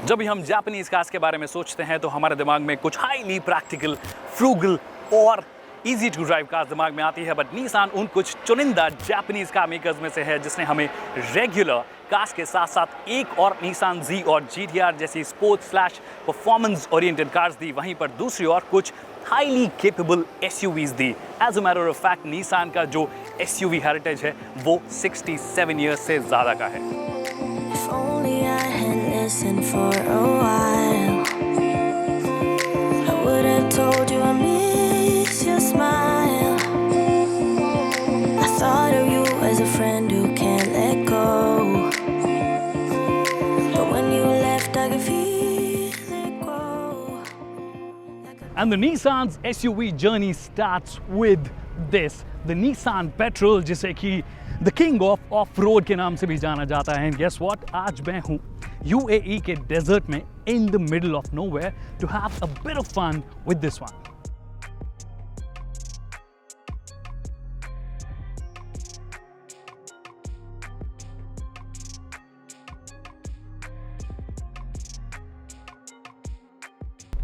जब भी हम जापानीज कार्स के बारे में सोचते हैं तो हमारे दिमाग में कुछ हाईली प्रैक्टिकल, फ्रूगल और इजी टू ड्राइव कार्स दिमाग में आती है, बट निसान उन कुछ चुनिंदा जापानीज कार मेकर्स में से है जिसने हमें रेगुलर कार्स के साथ साथ एक और निसान जी और GT-R जैसी sports slash performance oriented cars दी, वहीं पर दूसरी ओर कुछ हाईली केपेबल SUVs दी। As a matter of fact Nissan का जो SUV हेरिटेज है वो 67 ईयर्स से ज़्यादा का है। Listen for a while, I would have told you I miss your smile. I thought of you as a friend who can't let go, but when you left I could feel it grow. And the Nissan's SUV journey starts with this, the Nissan Petrol, जिसे कि the king of off-road के नाम से भी जाना जाता है। And guess what? आज मैं हूँ UAE के डेजर्ट में in the middle of nowhere to have a bit of fun with this one.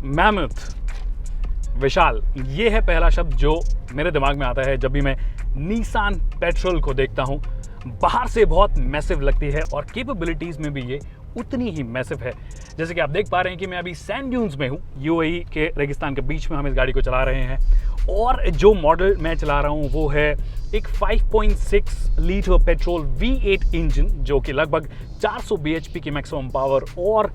Mammoth, विशाल, ये है पहला शब्द जो मेरे दिमाग में आता है जब भी मैं निसान पेट्रोल को देखता हूँ। बाहर से बहुत मैसिव लगती है और कैपेबिलिटीज़ में भी ये उतनी ही मैसिव है। जैसे कि आप देख पा रहे हैं कि मैं अभी सैंड ड्यून्स में हूँ, UAE के रेगिस्तान के बीच में हम इस गाड़ी को चला रहे हैं और जो मॉडल मैं चला रहा हूँ वो है एक 5.6 लीटर पेट्रोल V8 इंजन जो कि लगभग 400 bhp की मैक्सिमम पावर और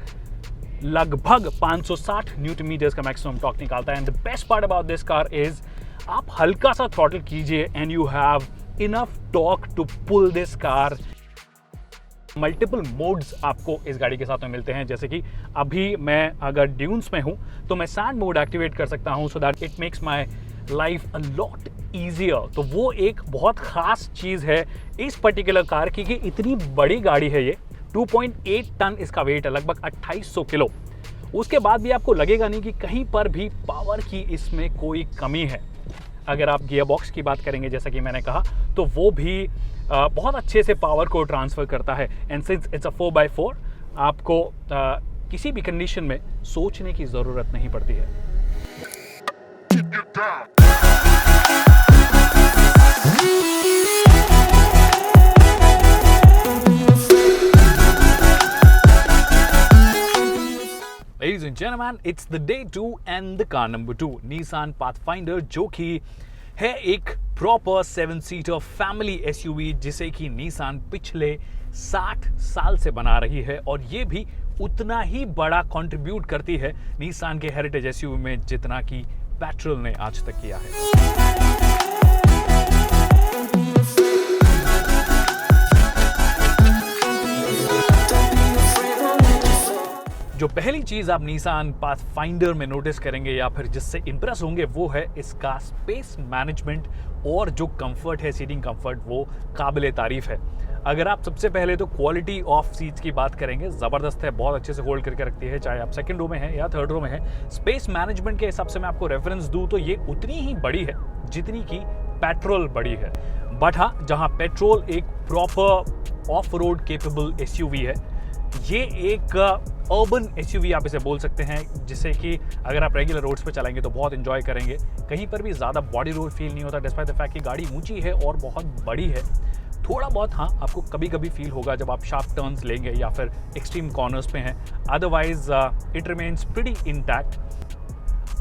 लगभग 560 न्यूटन मीटर्स का मैक्सिमम टॉर्क निकालता है। And the best part about this car is आप हल्का सा थ्रॉटल कीजिए and you have enough torque to pull this car. Multiple modes आपको इस गाड़ी के साथ में मिलते हैं, जैसे कि अभी मैं अगर ड्यून्स में हूं तो मैं सैंड मोड एक्टिवेट कर सकता हूं so that it makes my life a lot easier. तो वो एक बहुत खास चीज़ है इस पर्टिकुलर कार की कि इतनी बड़ी गाड़ी है ये, 2.8 टन इसका वेट है, लगभग 2800 किलो। उसके बाद भी आपको लगेगा नहीं कि कहीं पर भी पावर की इसमें कोई कमी है। अगर आप गियर बॉक्स की बात करेंगे जैसा कि मैंने कहा तो वो भी बहुत अच्छे से पावर को ट्रांसफ़र करता है। And since it's a 4x4 आपको किसी भी कंडीशन में सोचने की ज़रूरत नहीं पड़ती है। Ladies and gentlemen, it's the day 2 and the car number 2, Nissan Pathfinder, जो कि है एक प्रॉपर 7-सीटर फैमिली SUV जिसे कि निसान पिछले 60 साल से बना रही है और ये भी उतना ही बड़ा कंट्रीब्यूट करती है निसान के हेरिटेज SUV में जितना कि पेट्रोल ने आज तक किया है। जो पहली चीज़ आप निसान पाथफाइंडर में नोटिस करेंगे या फिर जिससे इंप्रेस होंगे वो है इसका स्पेस मैनेजमेंट और जो कंफर्ट है, सीटिंग कंफर्ट, वो काबिले तारीफ है। अगर आप सबसे पहले तो क्वालिटी ऑफ सीट्स की बात करेंगे, ज़बरदस्त है, बहुत अच्छे से होल्ड करके रखती है, चाहे आप सेकंड रो में है या थर्ड रो में है। स्पेस मैनेजमेंट के हिसाब से मैं आपको रेफरेंस दूँ तो ये उतनी ही बड़ी है जितनी कि पेट्रोल बड़ी है। बट हाँ, जहाँ पेट्रोल एक proper off road capable SUV है, ये एक अर्बन SUV आप इसे बोल सकते हैं, जिसे कि अगर आप रेगुलर रोड्स पे चलाएंगे तो बहुत एंजॉय करेंगे। कहीं पर भी ज़्यादा बॉडी रोड फील नहीं होता डिस्पाइट द फैक्ट कि गाड़ी ऊंची है और बहुत बड़ी है। थोड़ा बहुत हाँ आपको कभी कभी फील होगा जब आप शार्प टर्न्स लेंगे या फिर एक्सट्रीम कॉर्नर्स पे हैं, otherwise it remains pretty intact.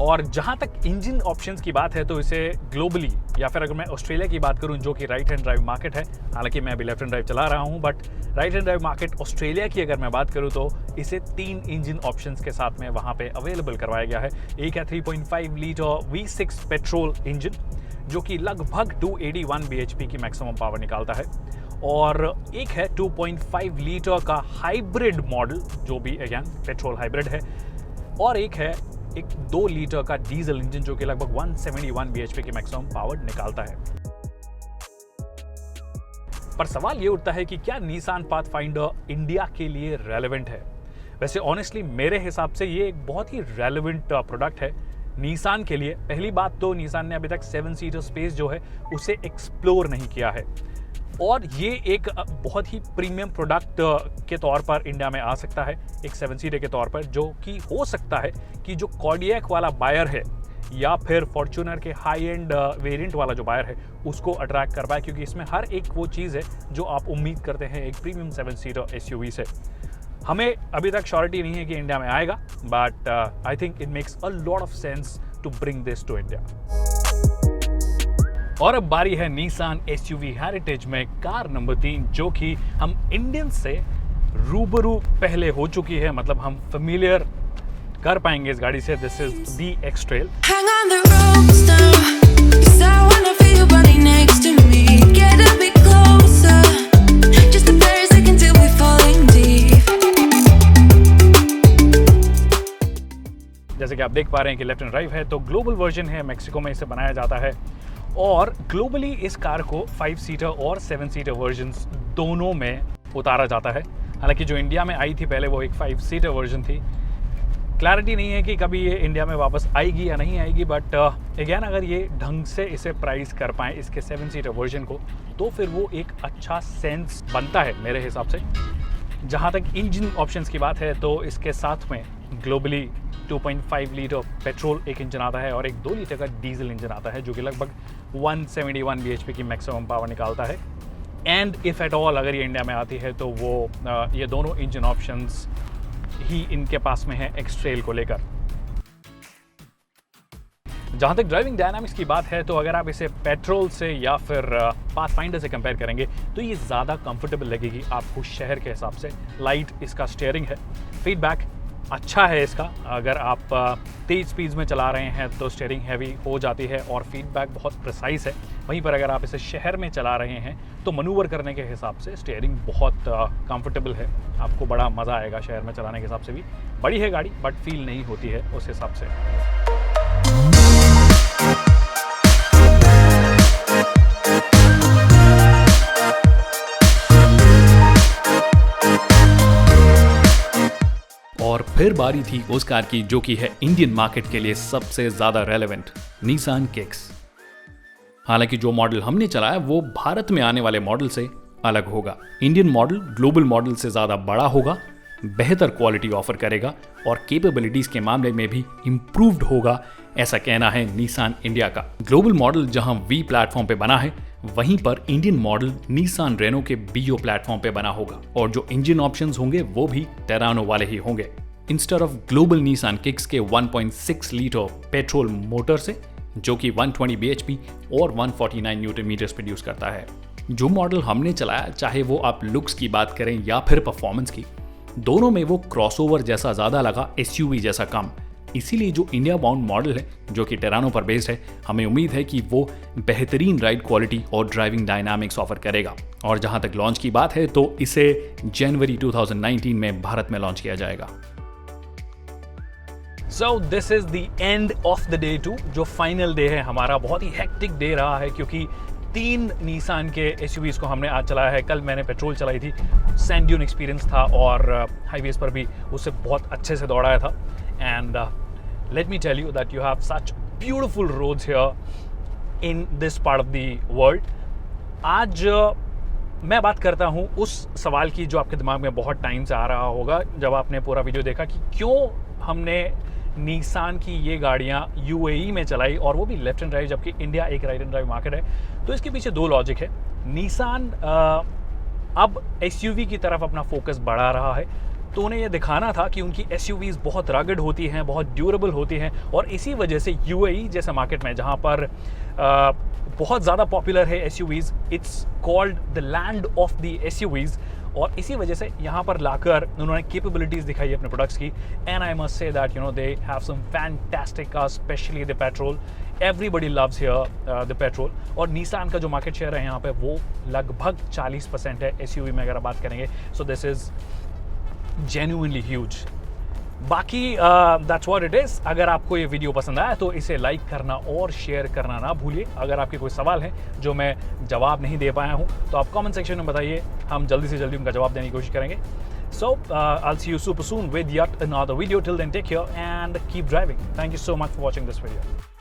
और जहाँ तक इंजन ऑप्शंस की बात है तो इसे ग्लोबली या फिर अगर मैं ऑस्ट्रेलिया की बात करूँ जो कि राइट हैंड ड्राइव मार्केट है, हालांकि मैं अभी लेफ्ट हैंड ड्राइव चला रहा हूँ, but right hand drive market Australia की अगर मैं बात करूँ तो इसे 3 इंजन ऑप्शंस के साथ में वहाँ पे अवेलेबल करवाया गया है। एक है 3.5 लीटर V6 पेट्रोल इंजन जो कि लगभग 281 bhp की मैक्सिमम पावर निकालता है, और एक है 2.5 लीटर का हाइब्रिड मॉडल जो भी अगेन पेट्रोल हाइब्रिड है, और एक है एक 2 लीटर का डीजल इंजन जो कि लगभग 171 bhp की मैक्सिमम पावर निकालता है। पर सवाल ये उठता है कि क्या निसान पाथफाइंडर इंडिया के लिए रेलेवेंट है? वैसे ऑनेस्टली मेरे हिसाब से ये एक बहुत ही रेलेवेंट प्रोडक्ट है निसान के लिए। पहली बात तो निसान ने अभी तक 7-सीटर स्पेस जो है उसे एक्सप्लोर नहीं किया है। और ये एक बहुत ही प्रीमियम प्रोडक्ट के तौर पर इंडिया में आ सकता है एक 7 सीटर के तौर पर, जो कि हो सकता है कि जो कॉर्डियक वाला बायर है या फिर फॉर्च्यूनर के हाई एंड वेरिएंट वाला जो बायर है उसको अट्रैक्ट कर पाए, क्योंकि इसमें हर एक वो चीज़ है जो आप उम्मीद करते हैं एक प्रीमियम 7 सीटर SUV से। हमें अभी तक श्योरिटी नहीं है कि इंडिया में आएगा, but I think it makes a lot of sense to bring this to India. और अब बारी है निसान SUV हेरिटेज में कार नंबर 3, जो कि हम इंडियन से रूबरू पहले हो चुकी है, मतलब हम फेमिलियर कर पाएंगे इस गाड़ी से। This is the X-Trail। Hang on the ropes now, 'cause I wanna feel your body next to me. Get a bit closer, just a very second till we're falling deep. जैसे कि आप देख पा रहे हैं कि लेफ्ट एंड ड्राइव है, तो ग्लोबल वर्जन है, मेक्सिको में इसे बनाया जाता है और ग्लोबली इस कार को 5 सीटर और 7 सीटर वर्जन्स दोनों में उतारा जाता है। हालांकि जो इंडिया में आई थी पहले वो एक 5 सीटर वर्जन थी। क्लैरिटी नहीं है कि कभी ये इंडिया में वापस आएगी या नहीं आएगी, बट अगेन अगर ये ढंग से इसे प्राइस कर पाएँ इसके 7 सीटर वर्जन को, तो फिर वो एक अच्छा सेंस बनता है मेरे हिसाब से। जहाँ तक इंजन ऑप्शंस की बात है, तो इसके साथ में ग्लोबली 2.5 लीटर पेट्रोल एक इंजन आता है और एक 2 लीटर का डीजल इंजन आता है, जो कि लगभग 171 bhp की मैक्सिमम पावर निकालता है। एंड इफ़ एट ऑल अगर ये इंडिया में आती है तो वो ये दोनों इंजन ऑप्शंस ही इनके पास में है X-Trail को लेकर। जहाँ तक ड्राइविंग डायनामिक्स की बात है, तो अगर आप इसे पेट्रोल से या फिर पाथफाइंडर से कंपेयर करेंगे तो ये ज़्यादा कंफर्टेबल लगेगी आपको शहर के हिसाब से। लाइट इसका स्टीयरिंग है, फीडबैक अच्छा है इसका। अगर आप तेज़ स्पीड्स में चला रहे हैं तो स्टीयरिंग हैवी हो जाती है और फीडबैक बहुत प्रिसाइज है। वहीं पर अगर आप इसे शहर में चला रहे हैं तो मनूवर करने के हिसाब से स्टीयरिंग बहुत कंफर्टेबल है। आपको बड़ा मज़ा आएगा शहर में चलाने के हिसाब से भी। बड़ी है गाड़ी बट फील नहीं होती है उस हिसाब से। और फिर बारी थी उस कार की जो कि है इंडियन मार्केट के लिए सबसे ज्यादा रेलेवेंट, निसान किक्स। हालांकि जो मॉडल हमने चलाया वो भारत में आने वाले मॉडल से अलग होगा। इंडियन मॉडल ग्लोबल मॉडल से ज्यादा बड़ा होगा, बेहतर क्वालिटी ऑफर करेगा और कैपेबिलिटीज के मामले में भी इंप्रूव्ड होगा, ऐसा कहना है निसान इंडिया का। ग्लोबल मॉडल जहां V प्लेटफॉर्म पे बना है, वहीं पर इंडियन मॉडल निसान रेनो के BO प्लेटफॉर्म पे बना होगा और जो इंजन ऑप्शंस होंगे वो भी टेरानो वाले ही होंगे। Instead of global Nissan kicks के 1.6 लीटर पेट्रोल मोटर से, जो कि 120 bhp और 149 न्यूटन मीटर्स प्रोड्यूस करता है। जो मॉडल हमने चलाया, चाहे वो आप लुक्स की बात करें या फिर परफॉर्मेंस की, दोनों में वो क्रॉसओवर जैसा ज्यादा लगा, SUV जैसा कम। इसीलिए जो इंडिया बाउंड मॉडल है जो कि टेरानो पर बेस्ड है, हमें उम्मीद है कि वो बेहतरीन राइड क्वालिटी और ड्राइविंग डायनामिक्स ऑफर करेगा। और जहां तक लॉन्च की बात है तो इसे जनवरी 2019 में भारत में लॉन्च किया जाएगा। So this is the end of the day 2, जो फाइनल डे है हमारा। बहुत ही हेक्टिक डे रहा है क्योंकि 3 निसान के SUVs को हमने आज चलाया है। कल मैंने पेट्रोल चलाई थी, सैंड ड्यून एक्सपीरियंस था और हाईवेज पर भी उससे बहुत अच्छे से दौड़ाया था। And let me tell you that you have such beautiful roads here in this part of the world. आज मैं बात करता हूँ उस सवाल की जो आपके दिमाग में बहुत टाइम से आ रहा होगा जब आपने पूरा वीडियो देखा कि क्यों हमने निसान की ये गाड़ियाँ UAE में चलाई और वो भी लेफ्ट एंड ड्राइव, जबकि इंडिया एक राइट एंड ड्राइव मार्केट है। तो इसके पीछे 2 लॉजिक है। निसान अब SUV की तरफ अपना फोकस बढ़ा रहा है, तो उन्हें ये दिखाना था कि उनकी SUVs बहुत रगड होती हैं, बहुत ड्यूरेबल होती हैं और इसी वजह से UAE जैसे मार्केट में जहाँ पर बहुत ज़्यादा पॉपुलर है SUVs, it's called the land of the SUVs, और इसी वजह से यहाँ पर लाकर उन्होंने कैपेबिलिटीज़ दिखाई अपने प्रोडक्ट्स की। And I must say that they have some fantastic cars, especially the petrol. Everybody loves here the petrol. और निसान का जो मार्केट शेयर है यहाँ पे वो लगभग 40% है SUV में अगर बात करेंगे। So this is genuinely huge। बाकी दैट्स व्हाट इट इज़। अगर आपको ये वीडियो पसंद आया तो इसे लाइक करना और शेयर करना ना भूलिए। अगर आपके कोई सवाल है जो मैं जवाब नहीं दे पाया हूँ तो आप कमेंट सेक्शन में बताइए, हम जल्दी से जल्दी उनका जवाब देने की कोशिश करेंगे। So I'll see you super soon with yet another video. Till then, take care and keep driving. Thank you so much for watching this video.